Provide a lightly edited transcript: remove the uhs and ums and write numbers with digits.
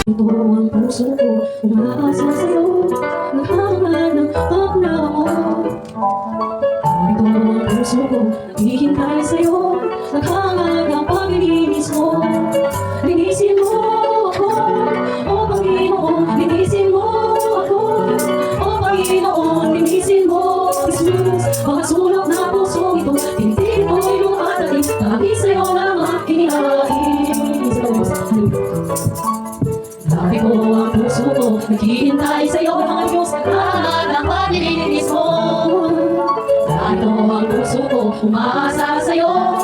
Ito ang puso ko, umaasa sa'yo, naghahanap ng paglaw mo. Ito ang puso ko, naghihintay sa'yo, naghanap ng paglilinis mo. Linisin mo ako, O Panginoon, linisin mo ako, O Panginoon, linisin mo. Jesus, mga sulok na puso ito, tinitid ko'y lumatagin, lagi sa'yo lang aking hinahain. Sabi ko ang puso ko, naghihintay sa'yo, mga Diyos, naghahanap ng paglilinis mo. Ito ang puso ko, umaasa sa'yo,